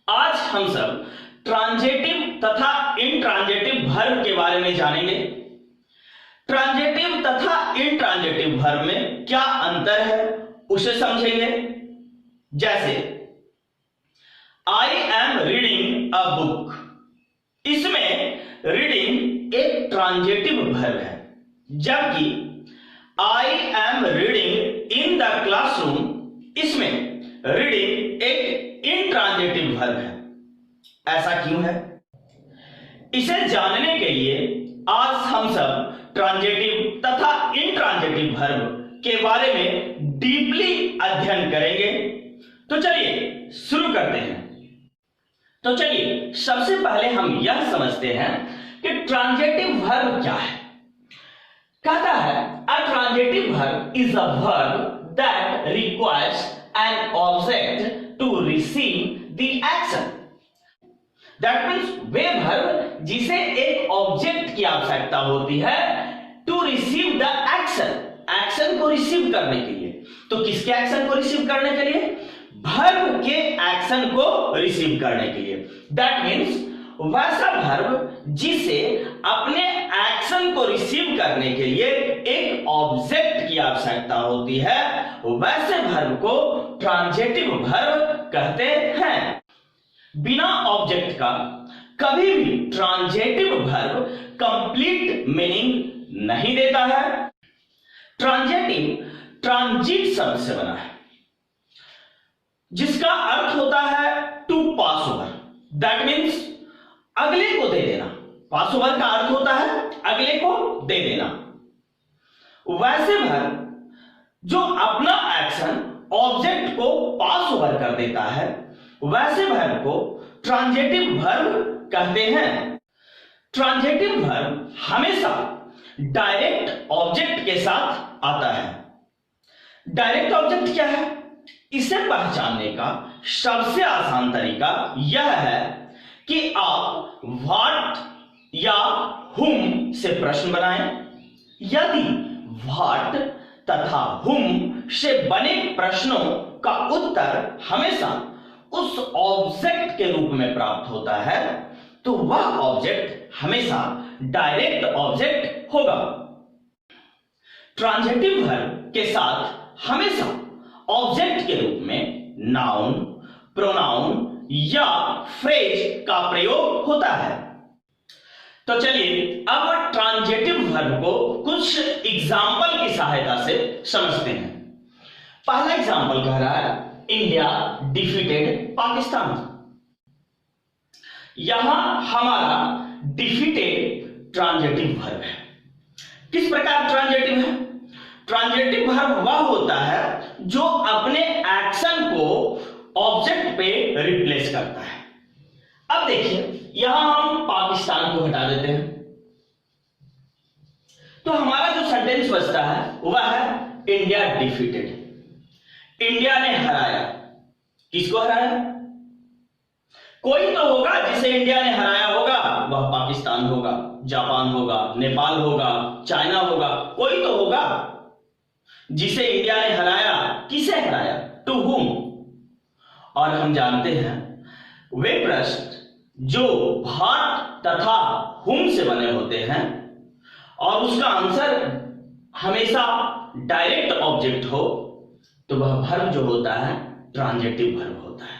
आज हम सब ट्रांजिटिव तथा इंट्रांजिटिव वर्ब के बारे में जानेंगे। ट्रांजिटिव तथा इंट्रांजिटिव वर्ब में क्या अंतर है उसे समझेंगे। जैसे I am reading a book, इसमें रीडिंग एक ट्रांजिटिव वर्ब है, जबकि I am reading in the classroom, इसमें रीडिंग एक इंट्रांजिटिव वर्ब है। ऐसा क्यों है, इसे जानने के लिए आज हम सब ट्रांजिटिव तथा इंट्रांजिटिव वर्ब के बारे में डीपली अध्ययन करेंगे। तो चलिए शुरू करते हैं। तो चलिए सबसे पहले हम यह समझते हैं कि ट्रांजिटिव वर्ब क्या है। कहता है a transitive verb is a verb that requires an object to receive the action. That means वे वर्ब जिसे एक ऑब्जेक्ट की आवश्यकता होती है to receive the action, action को रिसीव करने के लिए। तो किसके एक्शन को रिसीव करने के लिए? वर्ब के एक्शन को रिसीव करने के लिए। दैट मीन्स वैसा वर्ब जिसे अपने एक्शन को रिसीव करने के लिए एक ऑब्जेक्ट की आवश्यकता होती है, वैसे वर्ब को ट्रांजिटिव वर्ब कहते हैं। बिना ऑब्जेक्ट का कभी भी ट्रांजिटिव वर्ब कंप्लीट मीनिंग नहीं देता है। ट्रांजिटिव ट्रांजिट शब्द से बना है, जिसका अर्थ होता है to pass over. That means अगले को दे देना। पास ओवर का अर्थ होता है अगले को दे देना। वैसे वर्ब जो अपना एक्शन ऑब्जेक्ट को पास ओवर कर देता है, वैसे वर्ब को ट्रांजिटिव वर्ब कहते हैं। ट्रांजिटिव वर्ब हमेशा डायरेक्ट ऑब्जेक्ट के साथ आता है। डायरेक्ट ऑब्जेक्ट क्या है, इसे पहचानने का सबसे आसान तरीका यह है कि आप व्हाट या हुम से प्रश्न बनाएं। यदि व्हाट तथा हुम से बने प्रश्नों का उत्तर हमेशा उस ऑब्जेक्ट के रूप में प्राप्त होता है, तो वह ऑब्जेक्ट हमेशा डायरेक्ट ऑब्जेक्ट होगा। ट्रांजिटिव वर्ब के साथ हमेशा ऑब्जेक्ट के रूप में नाउन, प्रोनाउन या फ्रेज का प्रयोग होता है। तो चलिए अब ट्रांजिटिव वर्ब को कुछ एग्जाम्पल की सहायता से समझते हैं। पहला एग्जाम्पल कह रहा है इंडिया डिफीटेड पाकिस्तान। यहां हमारा डिफीटेड ट्रांजिटिव वर्ब है। किस प्रकार ट्रांजिटिव है? ट्रांजिटिव वर्ब वह होता है जो अपने एक्शन को ऑब्जेक्ट पे रिप्लेस करता है। अब देखिए यहां हम पाकिस्तान को हटा देते हैं, तो हमारा जो सेंटेंस बचता है वह है इंडिया डिफीटेड। इंडिया ने हराया। किसको हराया? कोई तो होगा जिसे इंडिया ने हराया होगा, वह पाकिस्तान होगा, जापान होगा, नेपाल होगा, चाइना होगा, कोई तो होगा जिसे इंडिया ने हराया। किसे हराया? To whom. और हम जानते हैं वे प्रश्न जो व्हाट तथा हुम से बने होते हैं और उसका आंसर हमेशा डायरेक्ट ऑब्जेक्ट हो, तो वह वर्ब जो होता है ट्रांजिटिव वर्ब होता है।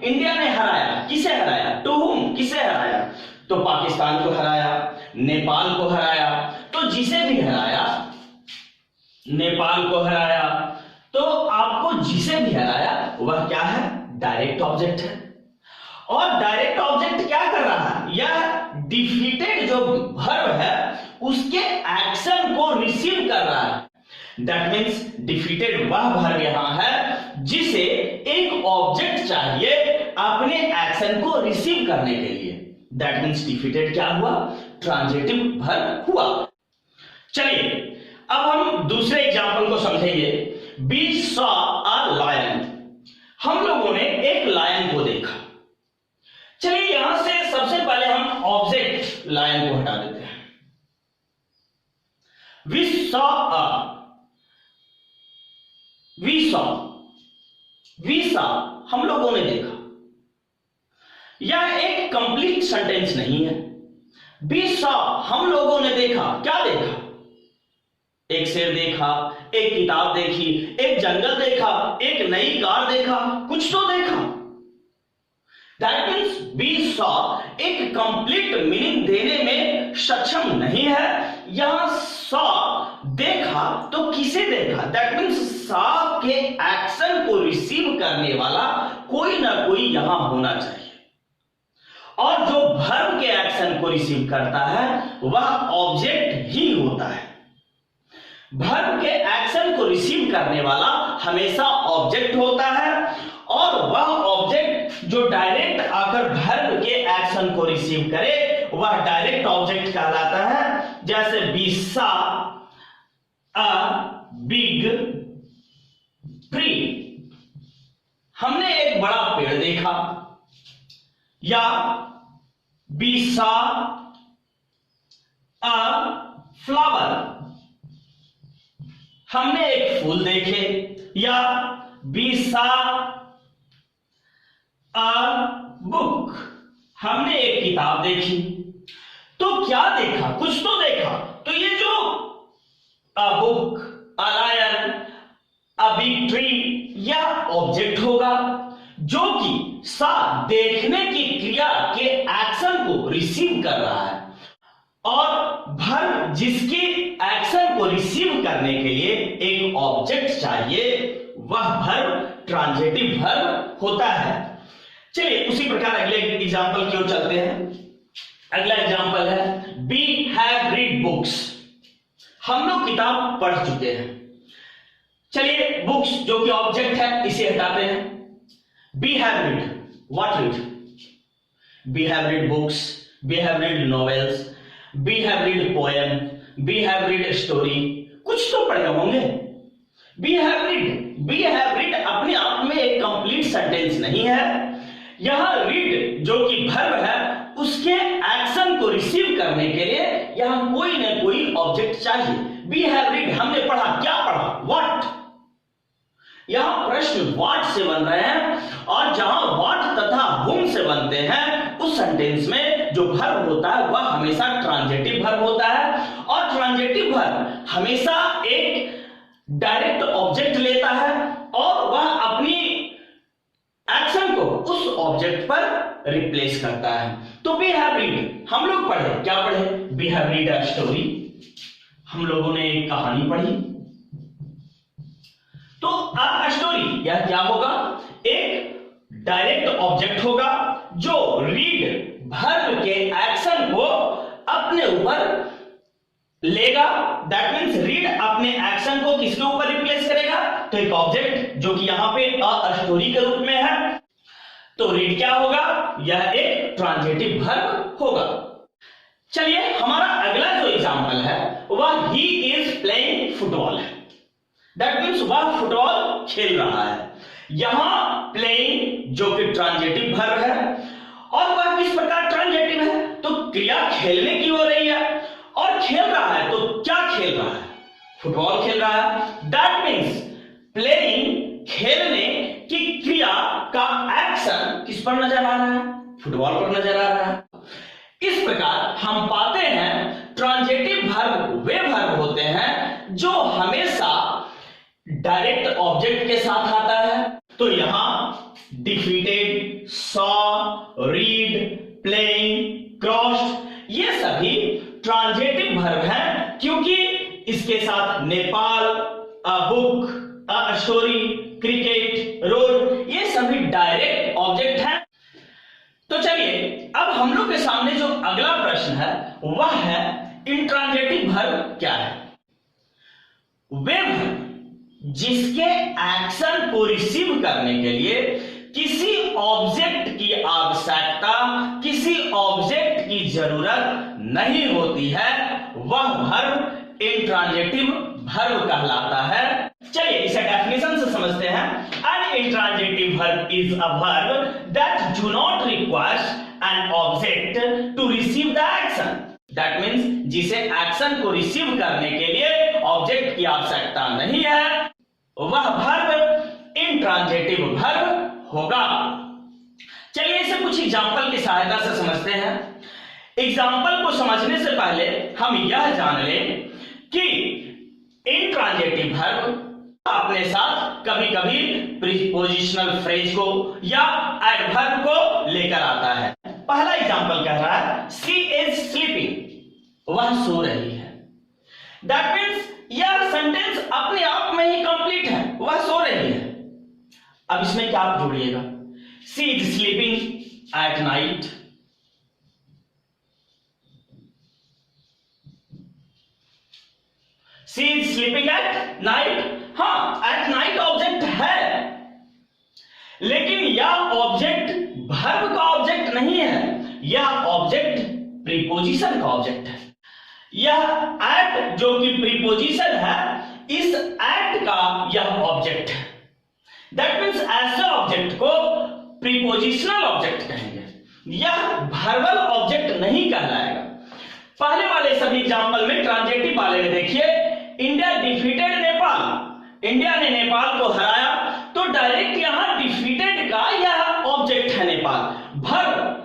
इंडिया ने हराया। किसे हराया? To whom. किसे हराया? तो पाकिस्तान को हराया, नेपाल को हराया। तो जिसे भी हराया, नेपाल को हराया, तो आपको जिसे भी हराया वह क्या है? डायरेक्ट ऑब्जेक्ट है। और डायरेक्ट ऑब्जेक्ट क्या कर रहा है? यह डिफीटेड जो वर्ब है उसके एक्शन को रिसीव कर रहा है। दैट मीन्स डिफीटेड वह वर्ब यहां है जिसे एक ऑब्जेक्ट चाहिए अपने एक्शन को रिसीव करने के लिए। दैट मीन्स डिफीटेड क्या हुआ? ट्रांजिटिव वर्ब हुआ। चलिए अब हम दूसरे एग्जाम्पल को समझेंगे। We saw a lion. हम लोगों ने एक लायन को देखा। चलिए यहां से सबसे पहले हम ऑब्जेक्ट लायन को हटा देते हैं। वी सॉ वी सॉ हम लोगों ने देखा। यह एक कंप्लीट सेंटेंस नहीं है। वी सॉ, हम लोगों ने देखा। क्या देखा? एक शेर देखा, एक किताब देखी, एक जंगल देखा, एक नई कार देखा, कुछ तो देखा। दैट मीन्स वी सॉ एक कंप्लीट मीनिंग देने में सक्षम नहीं है। यहां सॉ देखा तो किसे देखा? दैट मीन्स सॉ के एक्शन को रिसीव करने वाला कोई ना कोई यहां होना चाहिए, और जो वर्ब के एक्शन को रिसीव करता है वह ऑब्जेक्ट ही होता है। वर्ब के एक्शन को रिसीव करने वाला हमेशा ऑब्जेक्ट होता है, और वह ऑब्जेक्ट जो डायरेक्ट आकर वर्ब के एक्शन को रिसीव करे वह डायरेक्ट ऑब्जेक्ट कहलाता है। जैसे we saw a big tree, हमने एक बड़ा पेड़ देखा। या वी सॉ अ फ्लावर, हमने एक फूल देखे। या वी सॉ अ बुक, हमने एक किताब देखी। तो क्या देखा? कुछ तो देखा। तो ये जो a book, a lion, a big tree, यह ऑब्जेक्ट होगा जो कि सा देखने की क्रिया के एक्शन को रिसीव कर रहा है, और वर्ब जिसके एक्शन को रिसीव करने के लिए एक ऑब्जेक्ट चाहिए वह वर्ब ट्रांजिटिव वर्ब होता है। चलिए उसी प्रकार अगले एग्जांपल की ओर चलते हैं। अगला एग्जांपल है वी हैव रीड बुक्स, हम लोग किताब पढ़ चुके हैं। चलिए बुक्स जो कि ऑब्जेक्ट है इसे हटाते हैं। We have read, what read? We have read books, we have read novels, we have read poem, we have read story, कुछ तो पढ़े होंगे। वी हैव रीड अपने आप में एक कंप्लीट सेंटेंस नहीं है। यहां रीड जो कि वर्ब है उसके एक्शन को रिसीव करने के लिए यहां कोई ना कोई ऑब्जेक्ट चाहिए। वी हैव रीड, हमने पढ़ा। क्या पढ़ा? व्हाट। यहां प्रश्न व्हाट से बन रहे हैं, और जहां व्हाट तथा हुम से बनते हैं उस सेंटेंस में जो वर्ब होता है वह हमेशा ट्रांजिटिव वर्ब होता है, और ट्रांजिटिव वर्ब हमेशा एक डायरेक्ट ऑब्जेक्ट लेता है और वह अपनी एक्शन को उस ऑब्जेक्ट पर रिप्लेस करता है। तो वी हैव रीड, हम लोग पढ़े। क्या पढ़े? We have read a story, हम लोगों ने एक कहानी पढ़ी। तो अ स्टोरी यह क्या होगा? एक डायरेक्ट ऑब्जेक्ट होगा जो रीड वर्ब के एक्शन को अपने ऊपर लेगा। दैट मीन्स रीड अपने एक्शन को किसके ऊपर रिप्लेस करेगा? तो एक ऑब्जेक्ट जो कि यहां पे अ स्टोरी के रूप में है। तो रीड क्या होगा? यह एक ट्रांजिटिव वर्ब होगा। चलिए हमारा अगला जो एग्जांपल है वह ही इज प्लेइंग फुटबॉल है। दैट मीन्स वह फुटबॉल खेल रहा है। यहां प्लेइंग जो कि ट्रांजिटिव वर्ब है, और वह किस प्रकार ट्रांजिटिव है? तो क्रिया खेलने की हो रही है, और खेल रहा है तो क्या खेल रहा है? फुटबॉल खेल रहा है। दैट मीन्स प्लेइंग खेलने की क्रिया का एक्शन किस पर नजर आ रहा है? फुटबॉल पर नजर आ रहा है। इस प्रकार हम पाते हैं ट्रांजिटिव वर्ब वे वर्ब होते हैं जो हमेशा डायरेक्ट ऑब्जेक्ट के साथ आता है। तो यहां defeated, saw, read, playing, crossed ये सभी ट्रांजिटिव वर्ब हैं, क्योंकि इसके साथ नेपाल, अ book, a story, cricket, road ये सभी डायरेक्ट ऑब्जेक्ट हैं। तो चलिए अब हम लोग के सामने जो अगला प्रश्न है वह है इंट्रांजिटिव वर्ब क्या है? वे वर्ब जिसके एक्शन को रिसीव करने के लिए किसी ऑब्जेक्ट की आवश्यकता, किसी ऑब्जेक्ट की जरूरत नहीं होती है, वह वर्ब इंट्रांजिटिव वर्ब कहलाता है। चलिए इसे डेफिनेशन से समझते हैं। An intransitive verb is a verb that do not requires an object to receive the action. That means जिसे एक्शन को रिसीव करने के लिए ऑब्जेक्ट की आवश्यकता नहीं है वह वर्ब इंट्रांजिटिव वर्ब होगा। चलिए इसे कुछ एग्जाम्पल की सहायता से समझते हैं। एग्जाम्पल को समझने से पहले हम यह जान लें कि इंट्रांजिटिव वर्ब अपने साथ कभी कभी प्रीपोजिशनल फ्रेज को या एडवर्ब को लेकर आता है। पहला एग्जाम्पल कह रहा है शी इज स्लीपिंग, वह सो रही है। दैट मीन्स यह सेंटेंस अपने आप में ही कंप्लीट है, वह सो रही है। अब इसमें क्या आप जोड़िएगा, she is sleeping at night, she is sleeping at night. हाँ, एट नाइट ऑब्जेक्ट है, लेकिन यह ऑब्जेक्ट वर्ब का ऑब्जेक्ट नहीं है, यह ऑब्जेक्ट प्रीपोजिशन का ऑब्जेक्ट है। यह एट जो कि प्रीपोजिशन है, इस एट का यह ऑब्जेक्ट है। दैट मीन्स ऐसे ऑब्जेक्ट को प्रीपोजिशनल ऑब्जेक्ट कहेंगे, यह वर्बल ऑब्जेक्ट नहीं कहलाएगा। पहले वाले सभी एग्जांपल में ट्रांजिटिव वाले में देखिए, इंडिया डिफीटेड नेपाल, इंडिया ने नेपाल को हराया, तो डायरेक्ट यहां डिफीटेड का यह ऑब्जेक्ट है नेपाल, वर्ब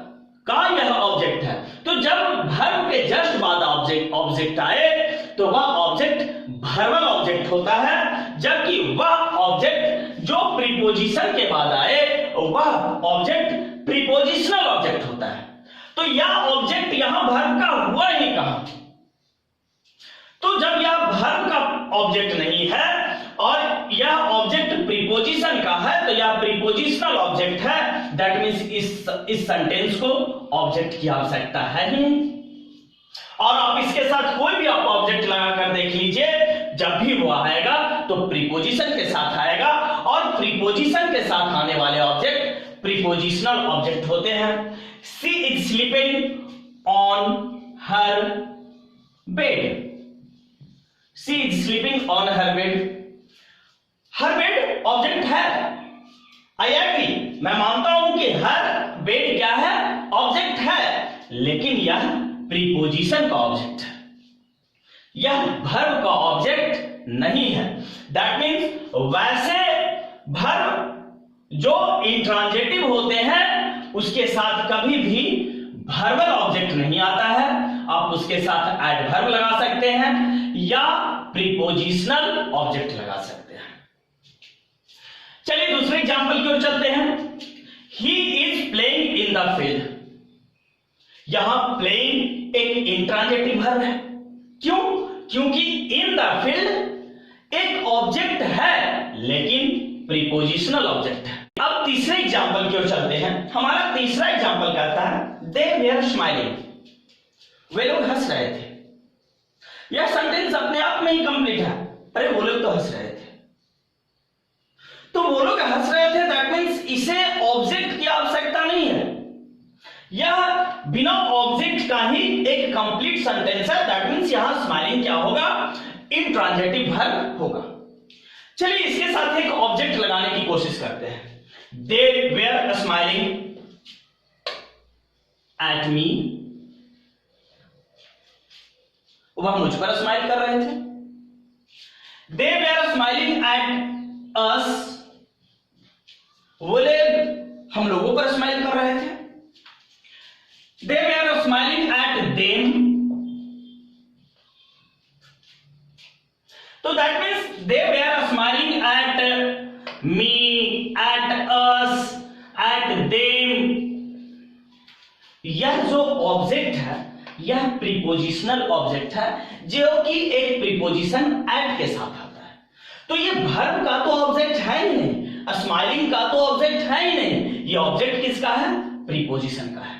का यह ऑब्जेक्ट है। तो जब वर्ब के जस्ट बाद ऑब्जेक्ट आए तो वह ऑब्जेक्ट वर्बल ऑब्जेक्ट होता है, जबकि वह ऑब्जेक्ट जो प्रीपोजिशन के बाद आए वह ऑब्जेक्ट प्रीपोजिशनल ऑब्जेक्ट होता है। तो यह ऑब्जेक्ट यहां वर्ब का हुआ ही कहां? तो जब यह वर्ब का ऑब्जेक्ट नहीं है और यह ऑब्जेक्ट प्रीपोजिशन का है, तो यह प्रीपोजिशनल ऑब्जेक्ट है। दैट मींस इस सेंटेंस को ऑब्जेक्ट की आवश्यकता है ही नहीं। और आप इसके साथ कोई भी आप ऑब्जेक्ट लगाकर देख लीजिए, जब भी वो आएगा तो प्रीपोजिशन के साथ आएगा, और प्रीपोजिशन के साथ आने वाले ऑब्जेक्ट प्रीपोजिशनल ऑब्जेक्ट होते हैं। She is sleeping on her bed, she is sleeping on her bed. Her bed object है, आई एग्री, मैं मानता हूं कि हर बेड क्या है, ऑब्जेक्ट है, लेकिन यह प्रीपोजिशन का ऑब्जेक्ट है, यह वर्ब का ऑब्जेक्ट नहीं है। दैट मीन्स वैसे वर्ब जो इंट्रांजिटिव होते हैं उसके साथ कभी भी वर्बल ऑब्जेक्ट नहीं आता है। आप उसके साथ एडवर्ब लगा सकते हैं या प्रीपोजिशनल ऑब्जेक्ट लगा सकते हैं। चलिए दूसरे एग्जांपल की ओर चलते हैं। He is playing in the field, यहां प्लेइंग एक इंट्रांजिटिव वर्ब है। क्यों? क्योंकि इन द फील्ड एक ऑब्जेक्ट है, लेकिन प्रीपोजिशनल ऑब्जेक्ट है। अब तीसरे एग्जांपल की ओर चलते हैं। हमारा तीसरा एग्जांपल कहता है दे वेयर स्माइलिंग, वे लोग हंस रहे थे। यह सेंटेंस अपने आप में ही कंप्लीट है। अरे वो लोग तो हंस रहे थे, तो वो लोग हंस रहे थे, दैट मींस इसे ऑब्जेक्ट की आवश्यकता नहीं है, यह बिना ऑब्जेक्ट का ही एक कंप्लीट सेंटेंस है। दैट मींस यहां स्माइलिंग क्या होगा, इंट्रांजिटिव वर्ब होगा। चलिए इसके साथ एक ऑब्जेक्ट लगाने की कोशिश करते हैं। They were smiling at me, वह मुझ पर स्माइल कर रहे थे। They were smiling at us, वो लोग हम लोगों पर स्माइल कर रहे थे। They were smiling at them, तो that means they were smiling at me, at us, at them. यह जो ऑब्जेक्ट है यह प्रीपोजिशनल ऑब्जेक्ट है, जो कि एक प्रीपोजिशन एट के साथ आता है। तो ये वर्ब का तो ऑब्जेक्ट है ही नहीं, स्माइलिंग का तो ऑब्जेक्ट है ही नहीं, ये ऑब्जेक्ट किसका है, प्रीपोजिशन का है।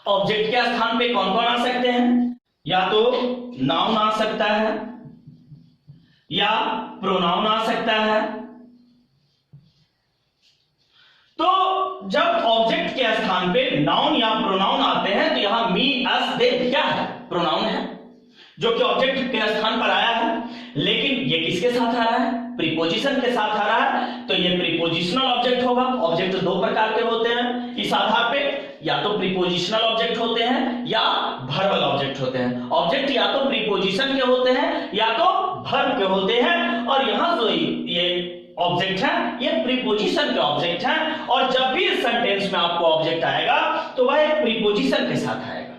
ऑब्जेक्ट के स्थान पे कौन कौन आ सकते हैं, या तो नाउन आ सकता है या प्रोनाउन आ सकता है। तो जब ऑब्जेक्ट के स्थान पे नाउन या प्रोनाउन आते हैं तो यहां मी, अस, दे क्या है, प्रोनाउन है जो कि ऑब्जेक्ट के स्थान पर आया है। लेकिन ये किसके साथ आ रहा है, प्रीपोजिशन के साथ आ रहा है, तो ये प्रीपोजिशनल ऑब्जेक्ट होगा। ऑब्जेक्ट दो प्रकार के होते हैं इस आधार पे, या तो प्रीपोजिशनल ऑब्जेक्ट होते हैं या वर्बल ऑब्जेक्ट होते हैं। ऑब्जेक्ट या तो प्रीपोजिशन के होते हैं या तो वर्ब के होते हैं। और यहां जो ये ऑब्जेक्ट है, ये प्रीपोजिशन के ऑब्जेक्ट है, और जब भी इस सेंटेंस में आपको ऑब्जेक्ट आएगा तो वह एक प्रीपोजिशन के साथ आएगा।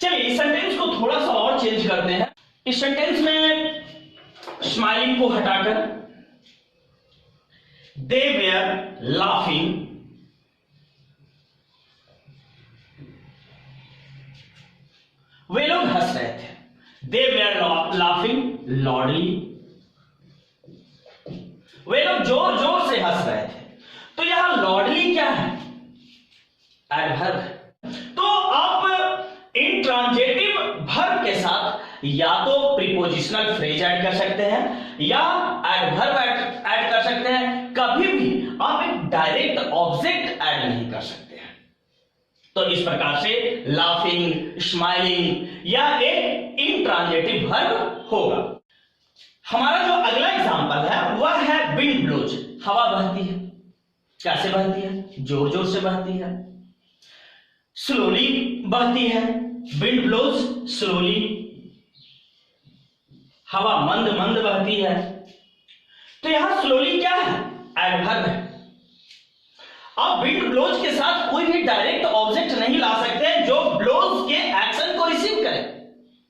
चलिए इस सेंटेंस को थोड़ा सा और चेंज करते हैं। इस सेंटेंस में स्माइलिंग को हटाकर दे वेयर लाफिंग, वे लोग हंस रहे थे। दे वेयर लाफिंग लॉडली, वे लोग जोर जोर से हंस रहे थे। तो यहां लॉडली क्या है? एडवर्ब। तो आप इंट्रांजेटिव वर्ब के साथ या तो प्रीपोजिशनल फ्रेज ऐड कर सकते हैं या एडवर्ब ऐड कर सकते हैं। कभी भी आप एक डायरेक्ट ऑब्जेक्ट ऐड नहीं कर सकते हैं। तो इस प्रकार से लाफिंग, स्माइलिंग या एक इंट्रांजेटिव वर्ब होगा। हमारा जो अगला एग्जांपल है वह है विंड ब्लोज। हवा बहती है। कैसे बहती है? जोर जोर से बहती है, स्लोली बहती है। विंड ब्लोज स्लोली, हवा मंद मंद बहती है। तो यहां स्लोली क्या है? एडवर्ब है। आप विंड ब्लोज के साथ कोई भी डायरेक्ट ऑब्जेक्ट नहीं ला सकते जो ब्लोज के एक्शन को रिसीव करे।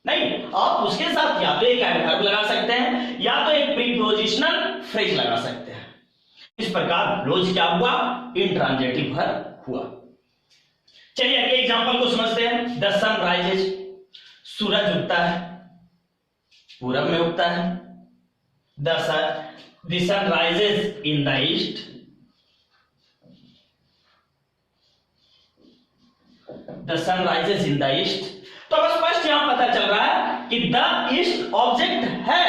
नहीं, आप उसके साथ या तो एक एडवर्ब लगा सकते हैं या तो एक प्रीपोजिशनल फ्रेज लगा सकते हैं। इस प्रकार ब्लोज क्या हुआ? इंट्रांजेटिव वर्ब हुआ। चलिए अगले एग्जांपल को समझते हैं। द सन राइजेज, सूरज उगता है, पूरब में उगता है। The sun rises in the east, the sun rises in the east. तो बस स्पष्ट यहां पता चल रहा है कि द ईस्ट ऑब्जेक्ट है,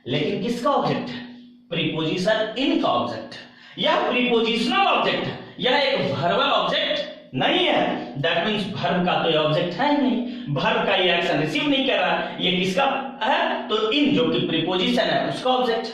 लेकिन किसका ऑब्जेक्ट है? प्रीपोजिशन इन का ऑब्जेक्ट। यह प्रीपोजिशनल ऑब्जेक्ट है, यह एक वर्बल ऑब्जेक्ट नहीं है। दैट मींस वर्ब का तो ये ऑब्जेक्ट है ही नहीं, वर्ब का ये एक्शन रिसीव नहीं कर रहा है। ये किसका है? तो इन जो कि प्रीपोजिशन है उसका ऑब्जेक्ट।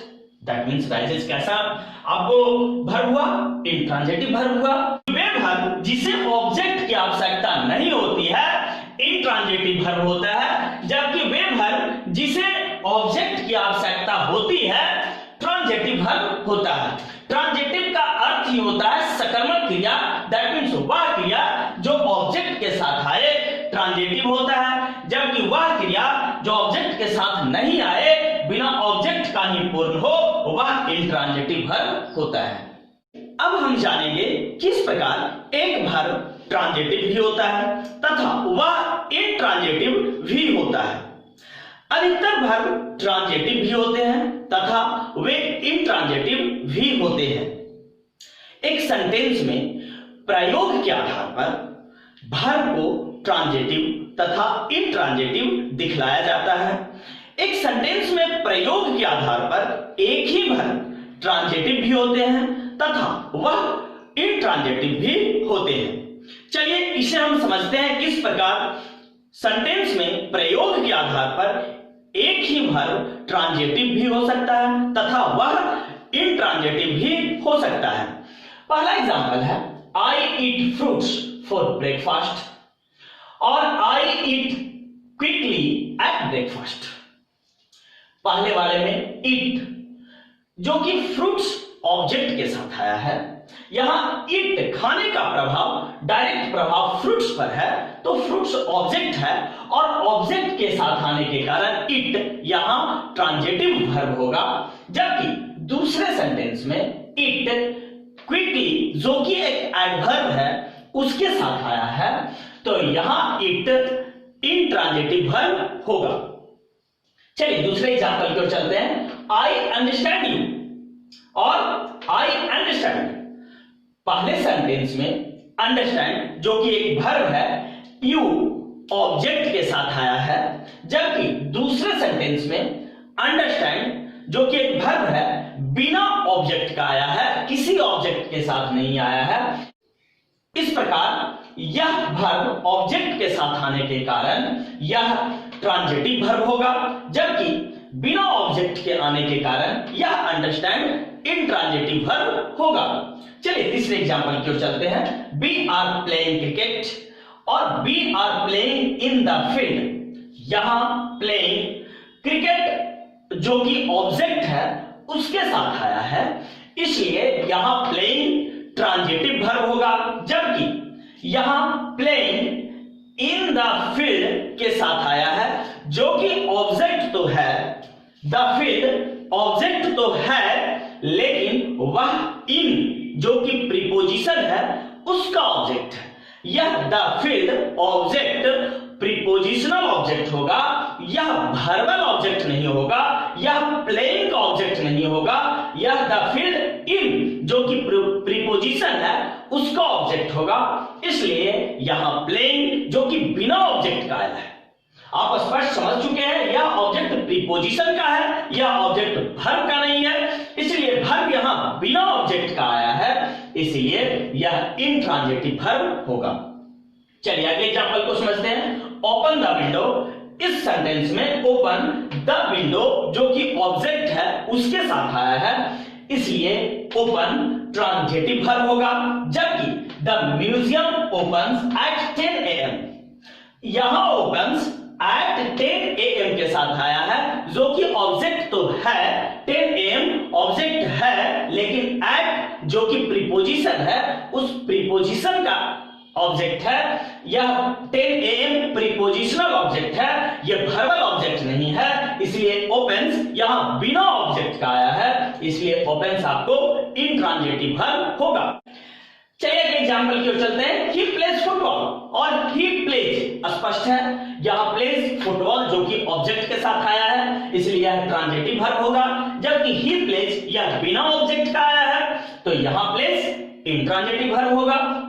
दैट मींस राइजेस कैसा आपको वर्ब हुआ? इंट्रांजेटिव वर्ब हुआ। वे वर्ब जिसे ऑब्जेक्ट की आवश्यकता नहीं होती है इंट्रांजेटिव वर्ब होता है, जबकि वे वर्ब जिसे ऑब्जेक्ट की आवश्यकता होती है ट्रांजेटिव वर्ब होता है। ट्रांजेटिव का अर्थ ही होता है सकर्मक क्रिया। दैट मींस वह क्रिया जो ऑब्जेक्ट के साथ आए ट्रांजेटिव होता है, जबकि वह क्रिया जो ऑब्जेक्ट के साथ नहीं आए, बिना ऑब्जेक्ट का ही पूर्ण हो, वह इंट्रांजेटिव वर्ब होता है। अब हम जानेंगे किस प्रकार एक वर्ब ट्रांजेटिव भी होता है तथा वह इंट्रांजेटिव भी होता है। अधिकतर वर्ब ट्रांजेटिव भी होते हैं तथा वे इंट्रांजेटिव भी होते हैं। एक सेंटेंस में प्रयोग के आधार पर वर्ब को ट्रांजेटिव तथा इंट्रांजेटिव दिखलाया जाता है। एक सेंटेंस में प्रयोग के आधार पर एक ही वर्ब ट्रांजेटिव भी होते हैं तथा वह इंट्रांजेटिव भी होते हैं। चलिए इसे हम समझते हैं किस प्रकार सेंटेंस में प्रयोग के आधार पर एक ही वर्ब ट्रांजेटिव भी हो सकता है तथा वह इंट्रांजेटिव भी हो सकता है। पहला एग्जांपल है आई ईट फ्रूट्स फॉर ब्रेकफास्ट और आई ईट क्विकली एट ब्रेकफास्ट। पहले वाले में ईट जो कि फ्रूट्स ऑब्जेक्ट के साथ आया है, यहां ईट खाने का प्रभाव डायरेक्ट प्रभाव फ्रूट्स पर है, तो फ्रूट्स ऑब्जेक्ट है और ऑब्जेक्ट के साथ आने के कारण ईट यहां ट्रांजेटिव वर्ब होगा। जबकि दूसरे सेंटेंस में ईट क्विकली जो कि एक एडवर्ब है उसके साथ आया है, तो यहां ईट इंट्रांजेटिव वर्ब होगा। चलिए दूसरे एग्जांपल की ओर चलते हैं। आई अंडरस्टैंड यू और आई अंडरस्टैंड। पहले सेंटेंस में अंडरस्टैंड जो कि एक वर्ब है, यू ऑब्जेक्ट के साथ आया है, जबकि दूसरे सेंटेंस में अंडरस्टैंड जो कि एक वर्ब है बिना ऑब्जेक्ट का आया है, किसी ऑब्जेक्ट के साथ नहीं आया है। इस प्रकार यह वर्ब ऑब्जेक्ट के साथ आने के कारण यह ट्रांजिटिव वर्ब होगा, जबकि बिना ऑब्जेक्ट के आने के कारण यह अंडरस्टैंड इंट्रांजिटिव वर्ब होगा। चलिए तीसरे एग्जांपल की ओर चलते हैं। वी आर प्लेइंग क्रिकेट और we are playing in the field. यहां प्लेइंग क्रिकेट जो कि ऑब्जेक्ट है उसके साथ आया है, इसलिए यहां प्लेइंग ट्रांजिटिव वर्ब होगा, जबकि यहां प्लेइंग इन द फील्ड के साथ आया है, जो कि ऑब्जेक्ट तो है, द फील्ड ऑब्जेक्ट तो है, लेकिन वह इन जो कि प्रीपोजिशन है उसका ऑब्जेक्ट है। यह the field object prepositional object होगा, यह वर्बल ऑब्जेक्ट नहीं होगा, यह प्लेइंग का ऑब्जेक्ट नहीं होगा, यह द फील्ड इन जो कि प्रीपोजिशन है उसका ऑब्जेक्ट होगा, इसलिए यहां प्लेइंग जो कि बिना ऑब्जेक्ट का आया है। आप स्पष्ट समझ चुके हैं, यह ऑब्जेक्ट प्रीपोजिशन का है, यह ऑब्जेक्ट वर्ब का नहीं है, इसलिए वर्ब यहां बिना ऑब्जेक्ट का आया है, इसलिए यह इंट्रांजिटिव वर्ब होगा। चलिए अगले एग्जांपल को समझते हैं। ओपन द विंडो, इस सेंटेंस में ओपन द विंडो जो कि ऑब्जेक्ट है उसके साथ आया है, इसलिए ओपन ट्रांजिटिव वर्ब होगा, जबकि the museum opens eight 10 AM, यहां ओपन्स एट 10 AM के साथ आया है, जो कि ऑब्जेक्ट तो है, 10 AM ऑब्जेक्ट है, लेकिन एट जो कि प्रीपोजिशन है उस प्रीपोजिशन का ऑब्जेक्ट है। यह 10 AM प्रीपोजिशनल ऑब्जेक्ट है, यह वर्बल ऑब्जेक्ट नहीं है, इसलिए ओपेंस यहां बिना ऑब्जेक्ट का आया है, इसलिए ओपेंस आपको इंट्रांजिटिव वर्ब होगा। चलिए अगले एग्जांपल की ओर चलते हैं। ही प्लेज फुटबॉल और ही प्लेज स्पष्ट है, यहां प्लेज फुटबॉल जो कि ऑब्जेक्ट के साथ आया है, इसलिए यह ट्रांजिटिव वर्ब होगा, जबकि ही प्लेज यह बिना ऑब्जेक्ट का आया है, तो यहां प्लेज इंट्रांजिटिव वर्ब होगा।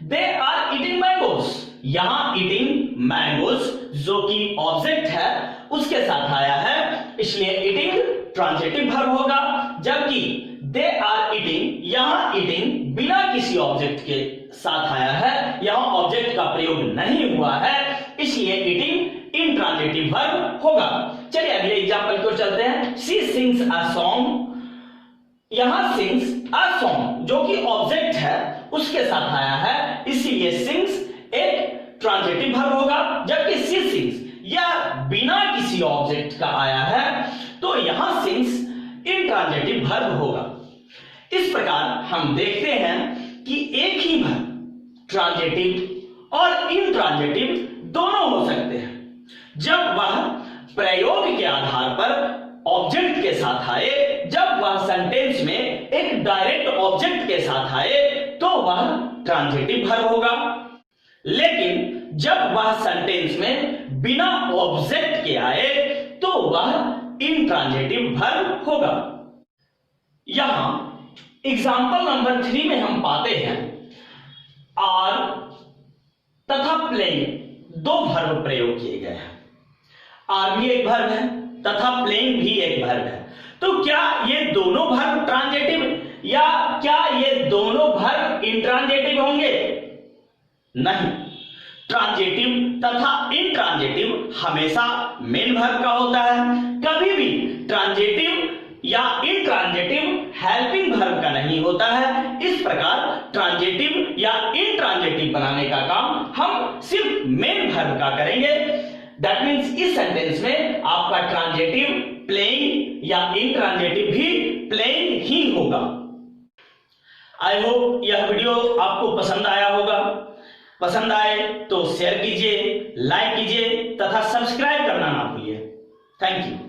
दे आर ईटिंग मैंगोज, यहां ईटिंग मैंगोज जो कि ऑब्जेक्ट है उसके साथ आया है, इसलिए ईटिंग ट्रांजिटिव वर्ब होगा, जबकि दे आर ईटिंग, यहां ईटिंग बिना किसी ऑब्जेक्ट के साथ आया है, यहां ऑब्जेक्ट का प्रयोग नहीं हुआ है, इसलिए ईटिंग इंट्रांजिटिव वर्ब होगा। चलिए अगले एग्जांपल की ओर चलते हैं। शी सिंग्स अ सॉन्ग, यहां सिंग्स अ सॉन्ग जो कि ऑब्जेक्ट है उसके साथ आया है, इसलिए सिंग्स एक ट्रांजिटिव वर्ब होगा, जबकि शी सिंग्स यह बिना किसी ऑब्जेक्ट का आया है, तो यहां सिंग्स इंट्रांजिटिव वर्ब होगा। इस प्रकार हम देखते हैं कि एक ही वर्ब ट्रांजिटिव और इंट्रांजिटिव दोनों हो सकते हैं, जब वह प्रयोग के आधार पर ऑब्जेक्ट के साथ आए, जब वह सेंटेंस में एक डायरेक्ट ऑब्जेक्ट के साथ आए तो वह ट्रांजिटिव वर्ब होगा, लेकिन जब वह सेंटेंस में बिना ऑब्जेक्ट के आए तो वह इंट्रांजिटिव वर्ब होगा। यहां एग्जाम्पल नंबर 3 में हम पाते हैं आर तथा प्लेइंग दो वर्ब प्रयोग किए गए हैं। आर भी एक वर्ब है तथा प्लेइंग भी एक वर्ब है, तो क्या ये दोनों वर्ब ट्रांजिटिव या क्या ये दोनों वर्ब इंट्रांजिटिव होंगे? नहीं, ट्रांजिटिव तथा इंट्रांजिटिव हमेशा मेन वर्ब का होता है, कभी भी ट्रांजिटिव या इंट्रांजिटिव हेल्पिंग वर्ब का नहीं होता है। इस प्रकार ट्रांजिटिव या इंट्रांजिटिव बनाने का काम हम सिर्फ मेन वर्ब का करेंगे। दैट मींस इस सेंटेंस में आपका ट्रांजिटिव प्लेइंग या इंट्रांजिटिव भी प्लेइंग ही होगा। आई होप यह वीडियो आपको पसंद आया होगा। पसंद आए तो शेयर कीजिए, लाइक कीजिए तथा सब्सक्राइब करना ना भूलिए। Thank you.